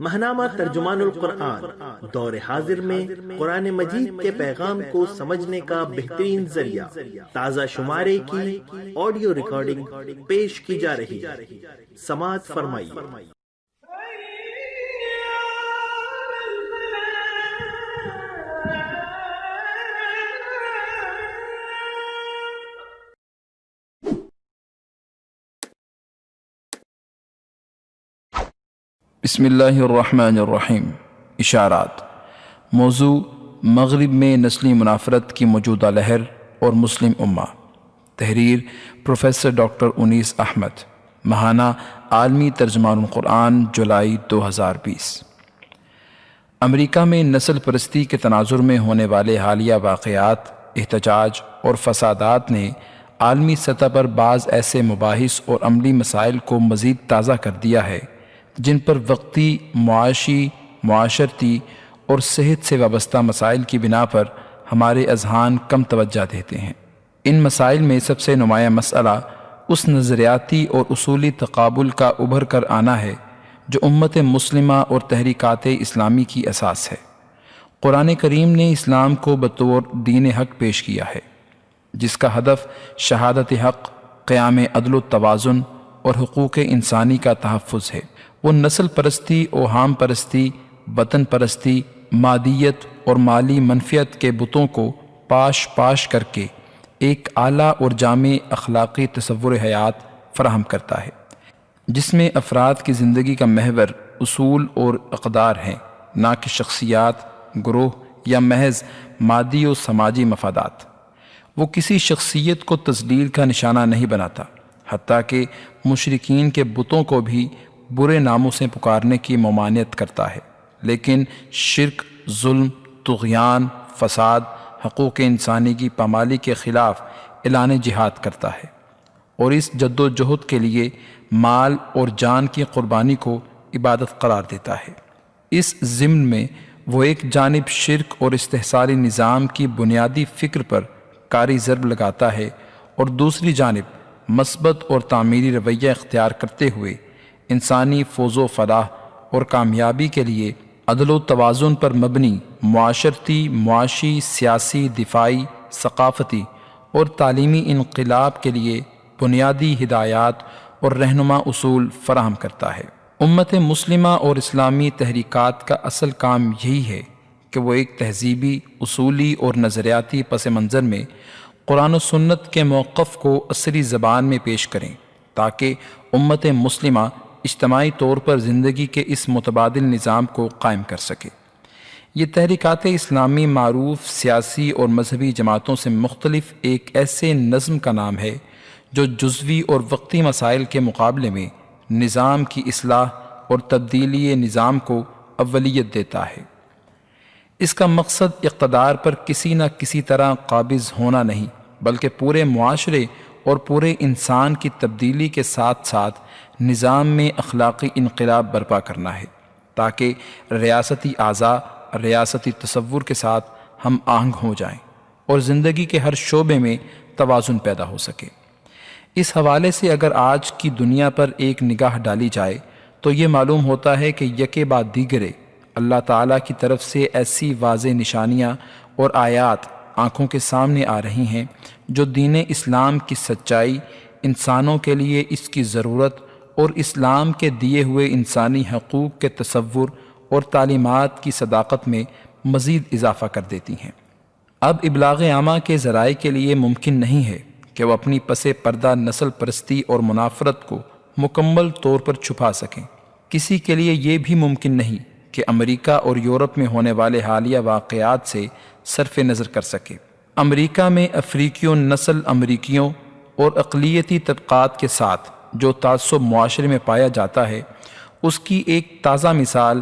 ماہنامہ ترجمان القرآن دور حاضر میں قرآن مجید کے پیغام کو سمجھنے کا بہترین ذریعہ تازہ شمارے کی آڈیو ریکارڈنگ پیش کی جا رہی ہے، سماعت فرمائیے۔ بسم اللہ الرحمن الرحیم۔ اشارات۔ موضوع: مغرب میں نسلی منافرت کی موجودہ لہر اور مسلم امہ۔ تحریر: پروفیسر ڈاکٹر انیس احمد۔ ماہانہ عالمی ترجمان القرآن، جولائی 2020۔ امریکہ میں نسل پرستی کے تناظر میں ہونے والے حالیہ واقعات، احتجاج اور فسادات نے عالمی سطح پر بعض ایسے مباحث اور عملی مسائل کو مزید تازہ کر دیا ہے جن پر وقتی، معاشی، معاشرتی اور صحت سے وابستہ مسائل کی بنا پر ہمارے اذہان کم توجہ دیتے ہیں۔ ان مسائل میں سب سے نمایاں مسئلہ اس نظریاتی اور اصولی تقابل کا ابھر کر آنا ہے جو امت مسلمہ اور تحریکات اسلامی کی اساس ہے۔ قرآن کریم نے اسلام کو بطور دین حق پیش کیا ہے، جس کا ہدف شہادت حق، قیام عدل و توازن اور حقوق انسانی کا تحفظ ہے۔ وہ نسل پرستی، اوہام پرستی، وطن پرستی، مادیت اور مالی منفیت کے بتوں کو پاش کر کے ایک اعلیٰ اور جامع اخلاقی تصور حیات فراہم کرتا ہے، جس میں افراد کی زندگی کا محور اصول اور اقدار ہیں، نہ کہ شخصیات، گروہ یا محض مادی و سماجی مفادات۔ وہ کسی شخصیت کو تذلیل کا نشانہ نہیں بناتا، حتیٰ کہ مشرکین کے بتوں کو بھی برے ناموں سے پکارنے کی ممانعت کرتا ہے، لیکن شرک، ظلم، طغیان، فساد، حقوق انسانی کی پامالی کے خلاف اعلان جہاد کرتا ہے، اور اس جد و جہد کے لیے مال اور جان کی قربانی کو عبادت قرار دیتا ہے۔ اس ضمن میں وہ ایک جانب شرک اور استحصالی نظام کی بنیادی فکر پر کاری ضرب لگاتا ہے، اور دوسری جانب مثبت اور تعمیری رویہ اختیار کرتے ہوئے انسانی فوز و فلاح اور کامیابی کے لیے عدل و توازن پر مبنی معاشرتی، معاشی، سیاسی، دفاعی، ثقافتی اور تعلیمی انقلاب کے لیے بنیادی ہدایات اور رہنما اصول فراہم کرتا ہے۔ امت مسلمہ اور اسلامی تحریکات کا اصل کام یہی ہے کہ وہ ایک تہذیبی، اصولی اور نظریاتی پس منظر میں قرآن و سنت کے موقف کو عصری زبان میں پیش کریں، تاکہ امت مسلمہ اجتماعی طور پر زندگی کے اس متبادل نظام کو قائم کر سکے۔ یہ تحریکات اسلامی معروف سیاسی اور مذہبی جماعتوں سے مختلف ایک ایسے نظم کا نام ہے جو جزوی اور وقتی مسائل کے مقابلے میں نظام کی اصلاح اور تبدیلی نظام کو اولیت دیتا ہے۔ اس کا مقصد اقتدار پر کسی نہ کسی طرح قابض ہونا نہیں، بلکہ پورے معاشرے اور پورے انسان کی تبدیلی کے ساتھ ساتھ نظام میں اخلاقی انقلاب برپا کرنا ہے، تاکہ ریاستی اعضاء ریاستی تصور کے ساتھ ہم آہنگ ہو جائیں اور زندگی کے ہر شعبے میں توازن پیدا ہو سکے۔ اس حوالے سے اگر آج کی دنیا پر ایک نگاہ ڈالی جائے تو یہ معلوم ہوتا ہے کہ یکے بعد دیگرے اللہ تعالیٰ کی طرف سے ایسی واضح نشانیاں اور آیات آنکھوں کے سامنے آ رہی ہیں جو دین اسلام کی سچائی، انسانوں کے لیے اس کی ضرورت اور اسلام کے دیے ہوئے انسانی حقوق کے تصور اور تعلیمات کی صداقت میں مزید اضافہ کر دیتی ہیں۔ اب ابلاغ عامہ کے ذرائع کے لیے ممکن نہیں ہے کہ وہ اپنی پس پردہ نسل پرستی اور منافرت کو مکمل طور پر چھپا سکیں۔ کسی کے لیے یہ بھی ممکن نہیں کہ امریکہ اور یورپ میں ہونے والے حالیہ واقعات سے صرف نظر کر سکے۔ امریکہ میں افریقیوں نسل امریکیوں اور اقلیتی طبقات کے ساتھ جو تعصب معاشرے میں پایا جاتا ہے، اس کی ایک تازہ مثال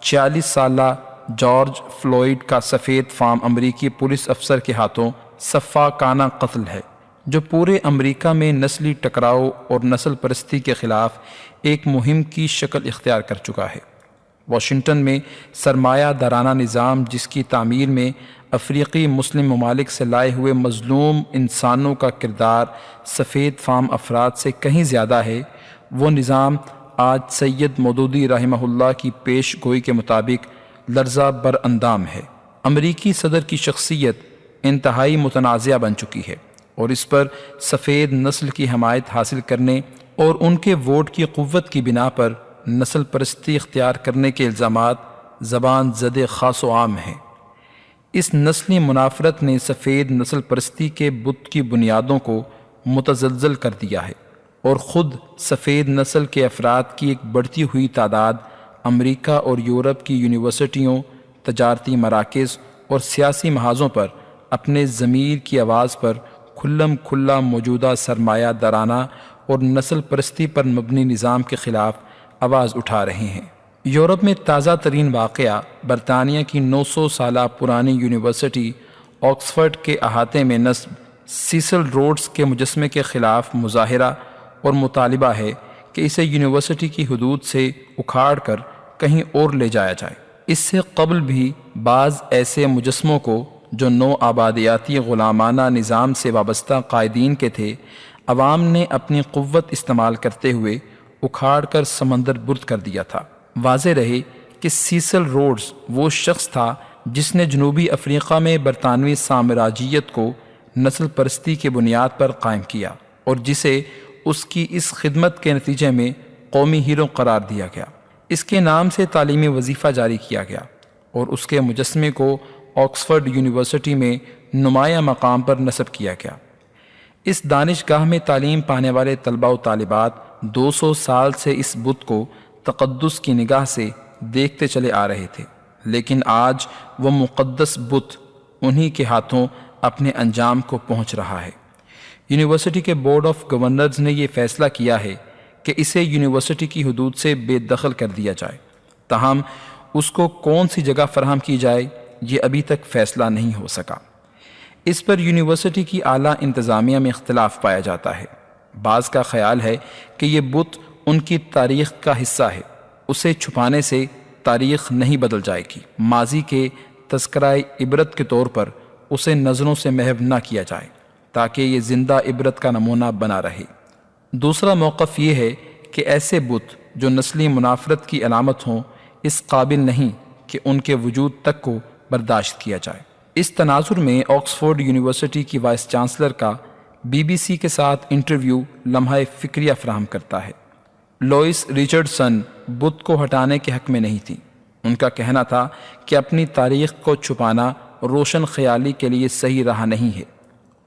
46 سالہ جارج فلوئڈ کا سفید فام امریکی پولیس افسر کے ہاتھوں سفاکانہ قتل ہے، جو پورے امریکہ میں نسلی ٹکراؤ اور نسل پرستی کے خلاف ایک مہم کی شکل اختیار کر چکا ہے۔ واشنگٹن میں سرمایہ دارانہ نظام جس کی تعمیر میں افریقی مسلم ممالک سے لائے ہوئے مظلوم انسانوں کا کردار سفید فام افراد سے کہیں زیادہ ہے، وہ نظام آج سید مودودی رحمہ اللہ کی پیش گوئی کے مطابق لرزہ بر اندام ہے۔ امریکی صدر کی شخصیت انتہائی متنازعہ بن چکی ہے اور اس پر سفید نسل کی حمایت حاصل کرنے اور ان کے ووٹ کی قوت کی بنا پر نسل پرستی اختیار کرنے کے الزامات زبان زد خاص و عام ہیں۔ اس نسلی منافرت نے سفید نسل پرستی کے بت کی بنیادوں کو متزلزل کر دیا ہے اور خود سفید نسل کے افراد کی ایک بڑھتی ہوئی تعداد امریکہ اور یورپ کی یونیورسٹیوں، تجارتی مراکز اور سیاسی محاذوں پر اپنے ضمیر کی آواز پر کھلم کھلا موجودہ سرمایہ دارانہ اور نسل پرستی پر مبنی نظام کے خلاف آواز اٹھا رہے ہیں۔ یورپ میں تازہ ترین واقعہ برطانیہ کی 900 سالہ پرانی یونیورسٹی آکسفورڈ کے احاطے میں نصب سیسل روڈس کے مجسمے کے خلاف مظاہرہ اور مطالبہ ہے کہ اسے یونیورسٹی کی حدود سے اکھاڑ کر کہیں اور لے جایا جائے۔ اس سے قبل بھی بعض ایسے مجسموں کو جو نو آبادیاتی غلامانہ نظام سے وابستہ قائدین کے تھے، عوام نے اپنی قوت استعمال کرتے ہوئے اکھاڑ کر سمندر برد کر دیا تھا۔ واضح رہے کہ سیسل روڈس وہ شخص تھا جس نے جنوبی افریقہ میں برطانوی سامراجیت کو نسل پرستی کی بنیاد پر قائم کیا اور جسے اس کی اس خدمت کے نتیجے میں قومی ہیرو قرار دیا گیا۔ اس کے نام سے تعلیمی وظیفہ جاری کیا گیا اور اس کے مجسمے کو آکسفورڈ یونیورسٹی میں نمایاں مقام پر نصب کیا گیا۔ اس دانشگاہ میں تعلیم پانے والے طلباء و طالبات 200 سال سے اس بت کو تقدس کی نگاہ سے دیکھتے چلے آ رہے تھے، لیکن آج وہ مقدس بت انہی کے ہاتھوں اپنے انجام کو پہنچ رہا ہے۔ یونیورسٹی کے بورڈ آف گورنرز نے یہ فیصلہ کیا ہے کہ اسے یونیورسٹی کی حدود سے بے دخل کر دیا جائے، تاہم اس کو کون سی جگہ فراہم کی جائے یہ ابھی تک فیصلہ نہیں ہو سکا۔ اس پر یونیورسٹی کی اعلیٰ انتظامیہ میں اختلاف پایا جاتا ہے۔ بعض کا خیال ہے کہ یہ بت ان کی تاریخ کا حصہ ہے، اسے چھپانے سے تاریخ نہیں بدل جائے گی۔ ماضی کے تذکرہ عبرت کے طور پر اسے نظروں سے محو نہ کیا جائے تاکہ یہ زندہ عبرت کا نمونہ بنا رہے۔ دوسرا موقف یہ ہے کہ ایسے بت جو نسلی منافرت کی علامت ہوں اس قابل نہیں کہ ان کے وجود تک کو برداشت کیا جائے۔ اس تناظر میں آکسفورڈ یونیورسٹی کی وائس چانسلر کا BBC کے ساتھ انٹرویو لمحہ فکریہ فراہم کرتا ہے۔ لوئس ریچرڈسن بت کو ہٹانے کے حق میں نہیں تھی۔ ان کا کہنا تھا کہ اپنی تاریخ کو چھپانا روشن خیالی کے لیے صحیح راہ نہیں ہے۔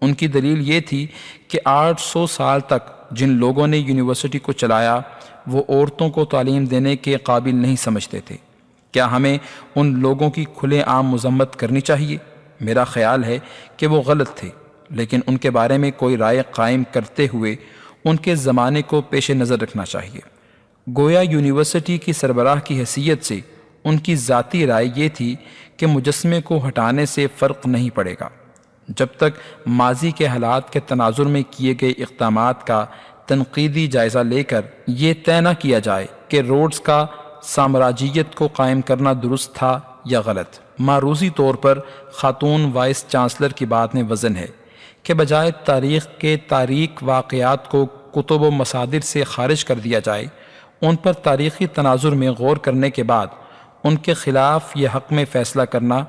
ان کی دلیل یہ تھی کہ 800 سال تک جن لوگوں نے یونیورسٹی کو چلایا وہ عورتوں کو تعلیم دینے کے قابل نہیں سمجھتے تھے۔ کیا ہمیں ان لوگوں کی کھلے عام مذمت کرنی چاہیے؟ میرا خیال ہے کہ وہ غلط تھے، لیکن ان کے بارے میں کوئی رائے قائم کرتے ہوئے ان کے زمانے کو پیش نظر رکھنا چاہیے۔ گویا یونیورسٹی کی سربراہ کی حیثیت سے ان کی ذاتی رائے یہ تھی کہ مجسمے کو ہٹانے سے فرق نہیں پڑے گا جب تک ماضی کے حالات کے تناظر میں کیے گئے اقدامات کا تنقیدی جائزہ لے کر یہ طے نہ کیا جائے کہ روڈس کا سامراجیت کو قائم کرنا درست تھا یا غلط۔ معروضی طور پر خاتون وائس چانسلر کی بات میں وزن ہے کہ بجائے تاریخ کے تاریک واقعات کو کتب و مصادر سے خارج کر دیا جائے، ان پر تاریخی تناظر میں غور کرنے کے بعد ان کے خلاف یہ حق میں فیصلہ کرنا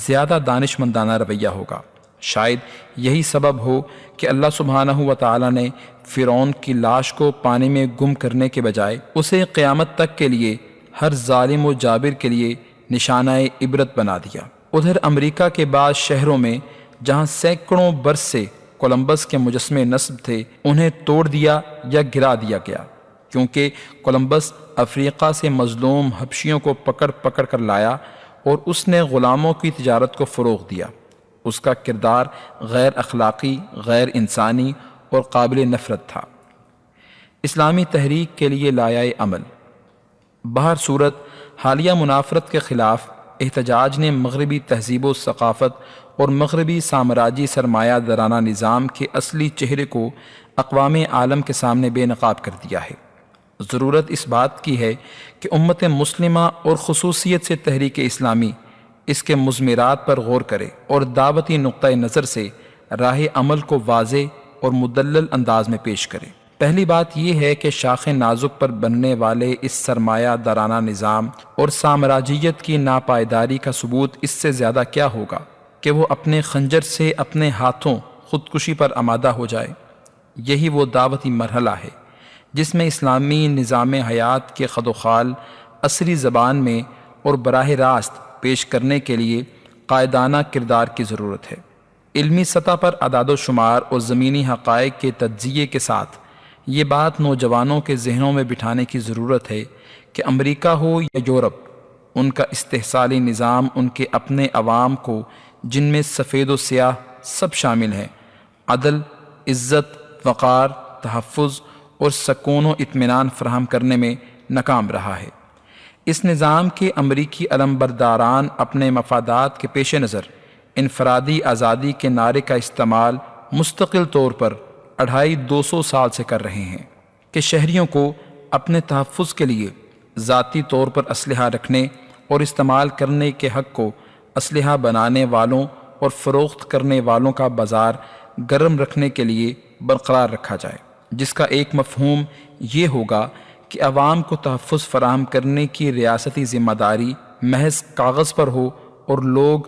زیادہ دانش مندانہ رویہ ہوگا۔ شاید یہی سبب ہو کہ اللہ سبحانہ و تعالی نے فرعون کی لاش کو پانی میں گم کرنے کے بجائے اسے قیامت تک کے لیے ہر ظالم و جابر کے لیے نشانہ عبرت بنا دیا۔ ادھر امریکہ کے بعض شہروں میں جہاں سینکڑوں برس سے کولمبس کے مجسمے نصب تھے، انہیں توڑ دیا یا گرا دیا گیا، کیونکہ کولمبس افریقہ سے مظلوم حبشیوں کو پکڑ پکڑ کر لایا اور اس نے غلاموں کی تجارت کو فروغ دیا۔ اس کا کردار غیر اخلاقی، غیر انسانی اور قابل نفرت تھا۔ اسلامی تحریک کے لیے لایہ عمل۔ بہر صورت حالیہ منافرت کے خلاف احتجاج نے مغربی تہذیب و ثقافت اور مغربی سامراجی سرمایہ دارانہ نظام کے اصلی چہرے کو اقوام عالم کے سامنے بے نقاب کر دیا ہے۔ ضرورت اس بات کی ہے کہ امت مسلمہ اور خصوصیت سے تحریک اسلامی اس کے مضمرات پر غور کرے اور دعوتی نقطہ نظر سے راہ عمل کو واضح اور مدلل انداز میں پیش کرے۔ پہلی بات یہ ہے کہ شاخ نازک پر بننے والے اس سرمایہ دارانہ نظام اور سامراجیت کی ناپائیداری کا ثبوت اس سے زیادہ کیا ہوگا کہ وہ اپنے خنجر سے اپنے ہاتھوں خودکشی پر آمادہ ہو جائے۔ یہی وہ دعوتی مرحلہ ہے جس میں اسلامی نظام حیات کے خد و خال عصری زبان میں اور براہ راست پیش کرنے کے لیے قائدانہ کردار کی ضرورت ہے۔ علمی سطح پر اعداد و شمار اور زمینی حقائق کے تجزیے کے ساتھ یہ بات نوجوانوں کے ذہنوں میں بٹھانے کی ضرورت ہے کہ امریکہ ہو یا یورپ، ان کا استحصالی نظام ان کے اپنے عوام کو، جن میں سفید و سیاہ سب شامل ہیں، عدل، عزت، وقار، تحفظ اور سکون و اطمینان فراہم کرنے میں ناکام رہا ہے۔ اس نظام کے امریکی علمبرداران اپنے مفادات کے پیش نظر انفرادی آزادی کے نعرے کا استعمال مستقل طور پر 250 سال سے کر رہے ہیں کہ شہریوں کو اپنے تحفظ کے لیے ذاتی طور پر اسلحہ رکھنے اور استعمال کرنے کے حق کو اسلحہ بنانے والوں اور فروخت کرنے والوں کا بازار گرم رکھنے کے لیے برقرار رکھا جائے، جس کا ایک مفہوم یہ ہوگا کہ عوام کو تحفظ فراہم کرنے کی ریاستی ذمہ داری محض کاغذ پر ہو اور لوگ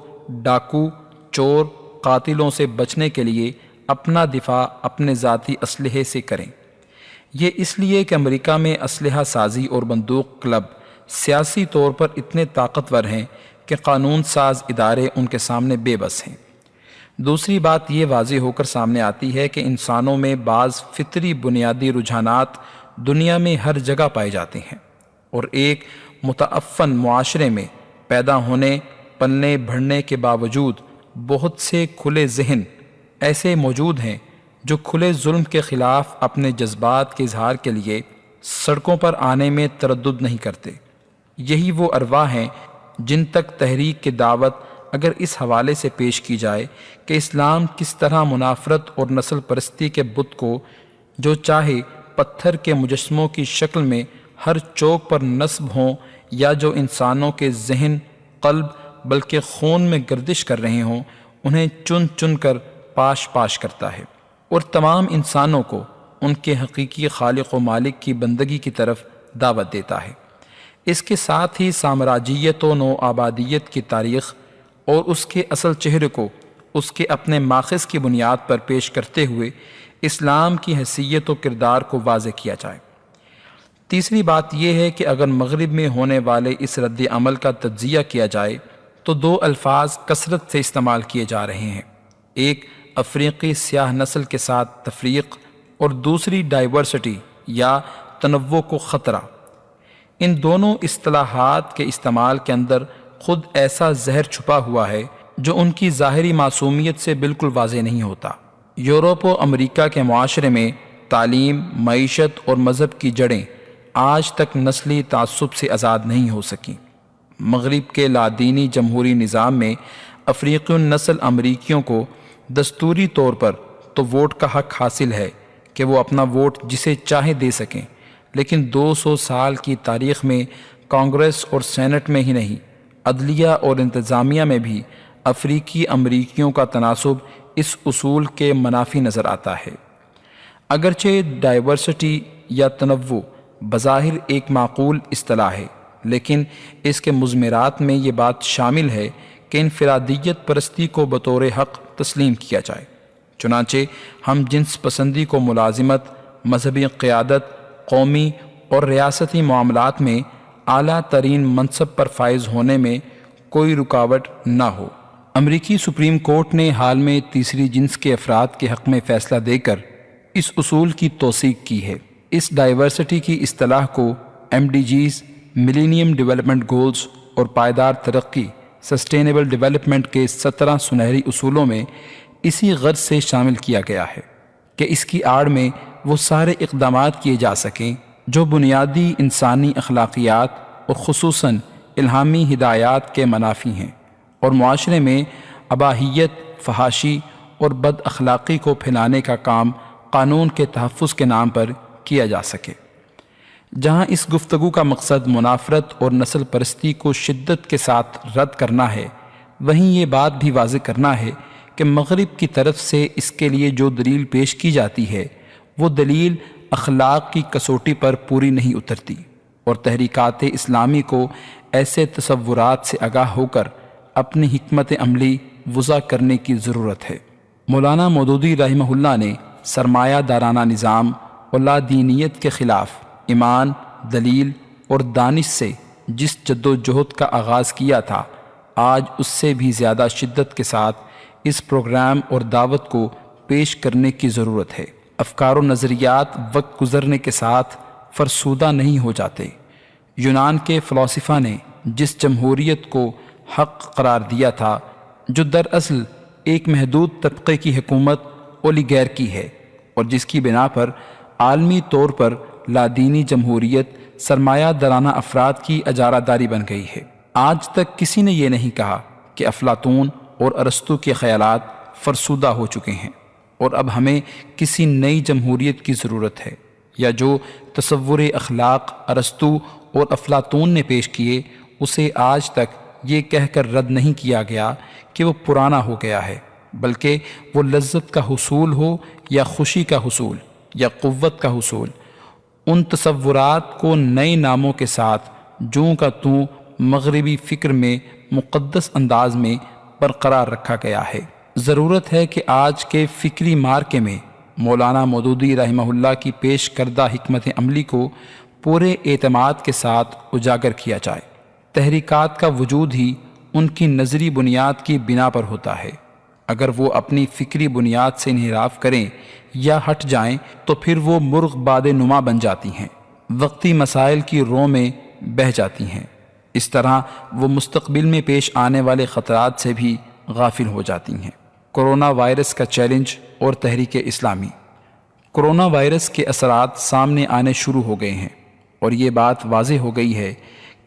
ڈاکو، چور، قاتلوں سے بچنے کے لیے اپنا دفاع اپنے ذاتی اسلحے سے کریں۔ یہ اس لیے کہ امریکہ میں اسلحہ سازی اور بندوق کلب سیاسی طور پر اتنے طاقتور ہیں کہ قانون ساز ادارے ان کے سامنے بے بس ہیں۔ دوسری بات یہ واضح ہو کر سامنے آتی ہے کہ انسانوں میں بعض فطری بنیادی رجحانات دنیا میں ہر جگہ پائے جاتے ہیں، اور ایک متعفن معاشرے میں پیدا ہونے، پلنے بڑھنے کے باوجود بہت سے کھلے ذہن ایسے موجود ہیں جو کھلے ظلم کے خلاف اپنے جذبات کے اظہار کے لیے سڑکوں پر آنے میں تردد نہیں کرتے۔ یہی وہ ارواح ہیں جن تک تحریک کی دعوت اگر اس حوالے سے پیش کی جائے کہ اسلام کس طرح منافرت اور نسل پرستی کے بت کو جو چاہے پتھر کے مجسموں کی شکل میں ہر چوک پر نصب ہوں، یا جو انسانوں کے ذہن، قلب بلکہ خون میں گردش کر رہے ہوں، انہیں چن چن کر پاش پاش کرتا ہے، اور تمام انسانوں کو ان کے حقیقی خالق و مالک کی بندگی کی طرف دعوت دیتا ہے۔ اس کے ساتھ ہی سامراجیت و نو آبادیت کی تاریخ اور اس کے اصل چہرے کو اس کے اپنے ماخذ کی بنیاد پر پیش کرتے ہوئے اسلام کی حیثیت و کردار کو واضح کیا جائے۔ تیسری بات یہ ہے کہ اگر مغرب میں ہونے والے اس رد عمل کا تجزیہ کیا جائے تو دو الفاظ کثرت سے استعمال کیے جا رہے ہیں، ایک افریقی سیاہ نسل کے ساتھ تفریق اور دوسری ڈائیورسٹی یا تنوع کو خطرہ۔ ان دونوں اصطلاحات کے استعمال کے اندر خود ایسا زہر چھپا ہوا ہے جو ان کی ظاہری معصومیت سے بالکل واضح نہیں ہوتا۔ یورپ و امریکہ کے معاشرے میں تعلیم، معیشت اور مذہب کی جڑیں آج تک نسلی تعصب سے آزاد نہیں ہو سکیں۔ مغرب کے لادینی جمہوری نظام میں افریقی النسل امریکیوں کو دستوری طور پر تو ووٹ کا حق حاصل ہے کہ وہ اپنا ووٹ جسے چاہے دے سکیں، لیکن 200 سال کی تاریخ میں کانگریس اور سینٹ میں ہی نہیں، عدلیہ اور انتظامیہ میں بھی افریقی امریکیوں کا تناسب اس اصول کے منافی نظر آتا ہے۔ اگرچہ ڈائیورسٹی یا تنوع بظاہر ایک معقول اصطلاح ہے، لیکن اس کے مضمرات میں یہ بات شامل ہے کہ انفرادیت پرستی کو بطور حق تسلیم کیا جائے۔ چنانچہ ہم جنس پسندی کو ملازمت، مذہبی قیادت، قومی اور ریاستی معاملات میں اعلیٰ ترین منصب پر فائز ہونے میں کوئی رکاوٹ نہ ہو۔ امریکی سپریم کورٹ نے حال میں تیسری جنس کے افراد کے حق میں فیصلہ دے کر اس اصول کی توثیق کی ہے۔ اس ڈائیورسٹی کی اصطلاح کو MDGs، ملینیم ڈیولپمنٹ گولز اور پائیدار ترقی، سسٹینیبل ڈیولپمنٹ کے 17 سنہری اصولوں میں اسی غرض سے شامل کیا گیا ہے کہ اس کی آڑ میں وہ سارے اقدامات کیے جا سکیں جو بنیادی انسانی اخلاقیات اور خصوصاً الہامی ہدایات کے منافی ہیں، اور معاشرے میں اباحیت، فحاشی اور بد اخلاقی کو پھیلانے کا کام قانون کے تحفظ کے نام پر کیا جا سکے۔ جہاں اس گفتگو کا مقصد منافرت اور نسل پرستی کو شدت کے ساتھ رد کرنا ہے، وہیں یہ بات بھی واضح کرنا ہے کہ مغرب کی طرف سے اس کے لیے جو دلیل پیش کی جاتی ہے وہ دلیل اخلاق کی کسوٹی پر پوری نہیں اترتی، اور تحریکات اسلامی کو ایسے تصورات سے آگاہ ہو کر اپنی حکمت عملی وضع کرنے کی ضرورت ہے۔ مولانا مودودی رحمہ اللہ نے سرمایہ دارانہ نظام اور لا دینیت کے خلاف ایمان، دلیل اور دانش سے جس جد و جہد کا آغاز کیا تھا، آج اس سے بھی زیادہ شدت کے ساتھ اس پروگرام اور دعوت کو پیش کرنے کی ضرورت ہے۔ افکار و نظریات وقت گزرنے کے ساتھ فرسودہ نہیں ہو جاتے۔ یونان کے فلاسفہ نے جس جمہوریت کو حق قرار دیا تھا، جو دراصل ایک محدود طبقے کی حکومت اولیگارکی ہے، اور جس کی بنا پر عالمی طور پر لادینی جمہوریت سرمایہ دارانہ افراد کی اجارہ داری بن گئی ہے، آج تک کسی نے یہ نہیں کہا کہ افلاطون اور ارسطو کے خیالات فرسودہ ہو چکے ہیں اور اب ہمیں کسی نئی جمہوریت کی ضرورت ہے، یا جو تصور اخلاق ارسطو اور افلاطون نے پیش کیے اسے آج تک یہ کہہ کر رد نہیں کیا گیا کہ وہ پرانا ہو گیا ہے، بلکہ وہ لذت کا حصول ہو یا خوشی کا حصول یا قوت کا حصول، ان تصورات کو نئے ناموں کے ساتھ جوں کا توں مغربی فکر میں مقدس انداز میں برقرار رکھا گیا ہے۔ ضرورت ہے کہ آج کے فکری مارکے میں مولانا مودودی رحمہ اللہ کی پیش کردہ حکمت عملی کو پورے اعتماد کے ساتھ اجاگر کیا جائے۔ تحریکات کا وجود ہی ان کی نظری بنیاد کی بنا پر ہوتا ہے، اگر وہ اپنی فکری بنیاد سے انحراف کریں یا ہٹ جائیں تو پھر وہ مرغ باد نما بن جاتی ہیں، وقتی مسائل کی رو میں بہہ جاتی ہیں، اس طرح وہ مستقبل میں پیش آنے والے خطرات سے بھی غافل ہو جاتی ہیں۔ کرونا وائرس کا چیلنج اور تحریک اسلامی۔ کرونا وائرس کے اثرات سامنے آنے شروع ہو گئے ہیں، اور یہ بات واضح ہو گئی ہے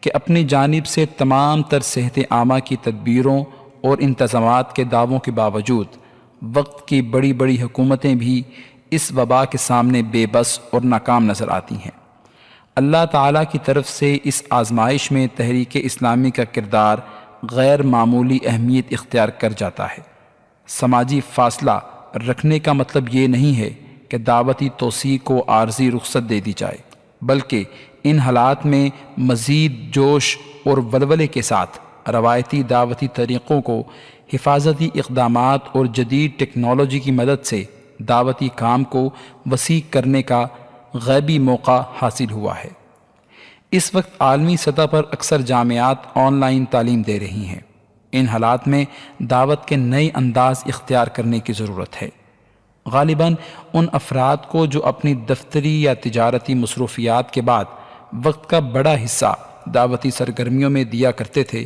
کہ اپنی جانب سے تمام تر صحت عامہ کی تدبیروں اور انتظامات کے دعووں کے باوجود وقت کی بڑی بڑی حکومتیں بھی اس وبا کے سامنے بے بس اور ناکام نظر آتی ہیں۔ اللہ تعالیٰ کی طرف سے اس آزمائش میں تحریک اسلامی کا کردار غیر معمولی اہمیت اختیار کر جاتا ہے۔ سماجی فاصلہ رکھنے کا مطلب یہ نہیں ہے کہ دعوتی توسیع کو عارضی رخصت دے دی جائے، بلکہ ان حالات میں مزید جوش اور ولولے کے ساتھ روایتی دعوتی طریقوں کو حفاظتی اقدامات اور جدید ٹیکنالوجی کی مدد سے دعوتی کام کو وسیع کرنے کا غیبی موقع حاصل ہوا ہے۔ اس وقت عالمی سطح پر اکثر جامعات آن لائن تعلیم دے رہی ہیں۔ ان حالات میں دعوت کے نئے انداز اختیار کرنے کی ضرورت ہے۔ غالباً ان افراد کو جو اپنی دفتری یا تجارتی مصروفیات کے بعد وقت کا بڑا حصہ دعوتی سرگرمیوں میں دیا کرتے تھے،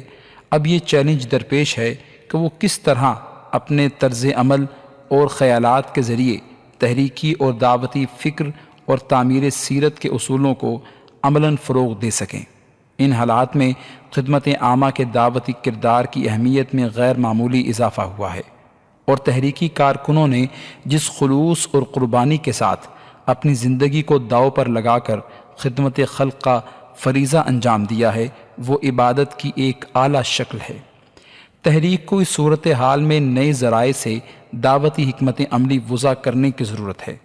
اب یہ چیلنج درپیش ہے کہ وہ کس طرح اپنے طرز عمل اور خیالات کے ذریعے تحریکی اور دعوتی فکر اور تعمیر سیرت کے اصولوں کو عملاً فروغ دے سکیں۔ ان حالات میں خدمت عامہ کے دعوتی کردار کی اہمیت میں غیر معمولی اضافہ ہوا ہے، اور تحریکی کارکنوں نے جس خلوص اور قربانی کے ساتھ اپنی زندگی کو داؤ پر لگا کر خدمت خلق کا فریضہ انجام دیا ہے، وہ عبادت کی ایک اعلیٰ شکل ہے۔ تحریک کو اس صورتحال میں نئے ذرائع سے دعوتی حکمت عملی وضع کرنے کی ضرورت ہے۔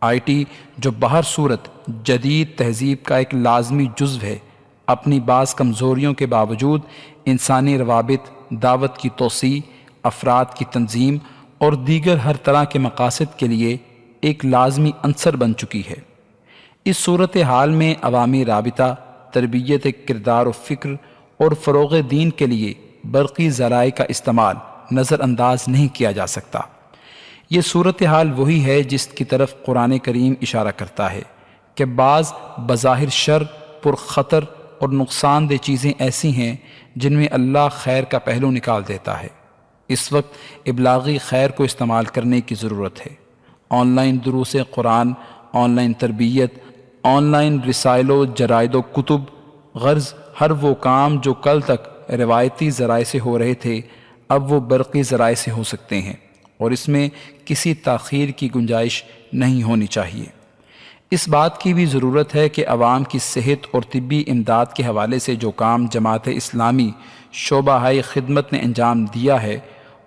آئی ٹی جو بہر صورت جدید تہذیب کا ایک لازمی جزو ہے، اپنی بعض کمزوریوں کے باوجود انسانی روابط، دعوت کی توسیع، افراد کی تنظیم اور دیگر ہر طرح کے مقاصد کے لیے ایک لازمی عنصر بن چکی ہے۔ اس صورتحال میں عوامی رابطہ، تربیت کردار و فکر اور فروغ دین کے لیے برقی ذرائع کا استعمال نظر انداز نہیں کیا جا سکتا۔ یہ صورتحال وہی ہے جس کی طرف قرآن کریم اشارہ کرتا ہے کہ بعض بظاہر شر، پرخطر اور نقصان دہ چیزیں ایسی ہیں جن میں اللہ خیر کا پہلو نکال دیتا ہے۔ اس وقت ابلاغی خیر کو استعمال کرنے کی ضرورت ہے۔ آن لائن دروس قرآن، آن لائن تربیت، آن لائن رسائل و جرائد و کتب، غرض ہر وہ کام جو کل تک روایتی ذرائع سے ہو رہے تھے اب وہ برقی ذرائع سے ہو سکتے ہیں، اور اس میں کسی تاخیر کی گنجائش نہیں ہونی چاہیے۔ اس بات کی بھی ضرورت ہے کہ عوام کی صحت اور طبی امداد کے حوالے سے جو کام جماعت اسلامی شعبہ خدمت نے انجام دیا ہے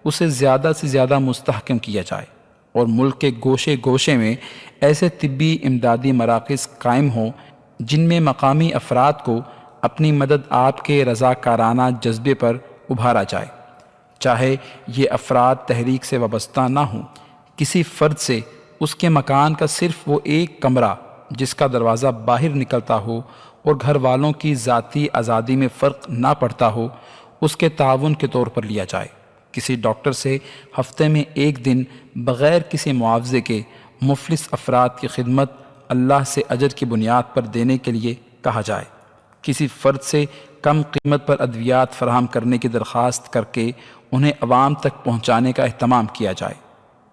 اسے زیادہ سے زیادہ مستحکم کیا جائے، اور ملک کے گوشے گوشے میں ایسے طبی امدادی مراکز قائم ہوں جن میں مقامی افراد کو اپنی مدد آپ کے رضاکارانہ جذبے پر ابھارا جائے، چاہے یہ افراد تحریک سے وابستہ نہ ہوں۔ کسی فرد سے اس کے مکان کا صرف وہ ایک کمرہ جس کا دروازہ باہر نکلتا ہو اور گھر والوں کی ذاتی آزادی میں فرق نہ پڑتا ہو، اس کے تعاون کے طور پر لیا جائے۔ کسی ڈاکٹر سے ہفتے میں ایک دن بغیر کسی معاوضے کے مفلس افراد کی خدمت اللہ سے اجر کی بنیاد پر دینے کے لیے کہا جائے۔ کسی فرد سے کم قیمت پر ادویات فراہم کرنے کی درخواست کر کے انہیں عوام تک پہنچانے کا اہتمام کیا جائے۔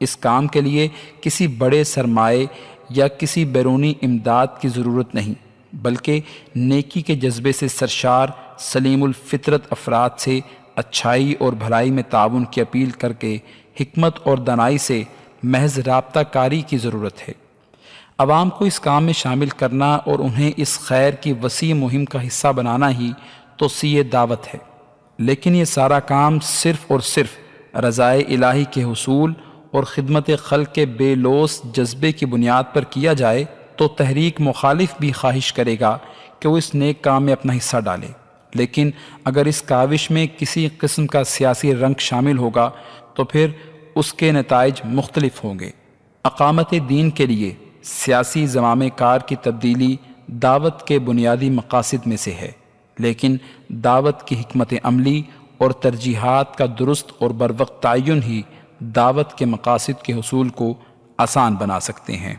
اس کام کے لیے کسی بڑے سرمایے یا کسی بیرونی امداد کی ضرورت نہیں، بلکہ نیکی کے جذبے سے سرشار سلیم الفطرت افراد سے اچھائی اور بھلائی میں تعاون کی اپیل کر کے حکمت اور دانائی سے محض رابطہ کاری کی ضرورت ہے۔ عوام کو اس کام میں شامل کرنا اور انہیں اس خیر کی وسیع مہم کا حصہ بنانا ہی توسیع دعوت ہے، لیکن یہ سارا کام صرف اور صرف رضائے الہی کے حصول اور خدمت خلق کے بے لوث جذبے کی بنیاد پر کیا جائے تو تحریک مخالف بھی خواہش کرے گا کہ وہ اس نیک کام میں اپنا حصہ ڈالے، لیکن اگر اس کاوش میں کسی قسم کا سیاسی رنگ شامل ہوگا تو پھر اس کے نتائج مختلف ہوں گے۔ اقامت دین کے لیے سیاسی زمام کار کی تبدیلی دعوت کے بنیادی مقاصد میں سے ہے، لیکن دعوت کی حکمت عملی اور ترجیحات کا درست اور بروقت تعین ہی دعوت کے مقاصد کے حصول کو آسان بنا سکتے ہیں۔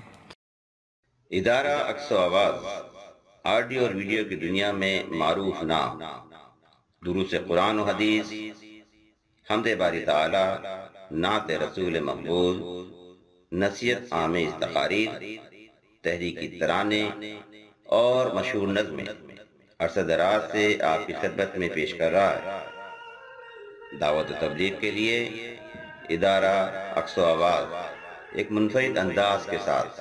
ادارہ عکس و آواز آڈیو اور ویڈیو کی دنیا میں معروف نام، دروس قرآن و حدیث، حمد باری تعالی، نعت رسول مقبول، نصیحت آمیز تقاریر، تحریکی ترانے اور مشہور نظمیں عرصہ دراز سے آپ کی خدمت میں پیش کر رہا ہے۔ دعوت و تبلیغ کے لیے ادارہ عکس و آواز ایک منفرد انداز کے ساتھ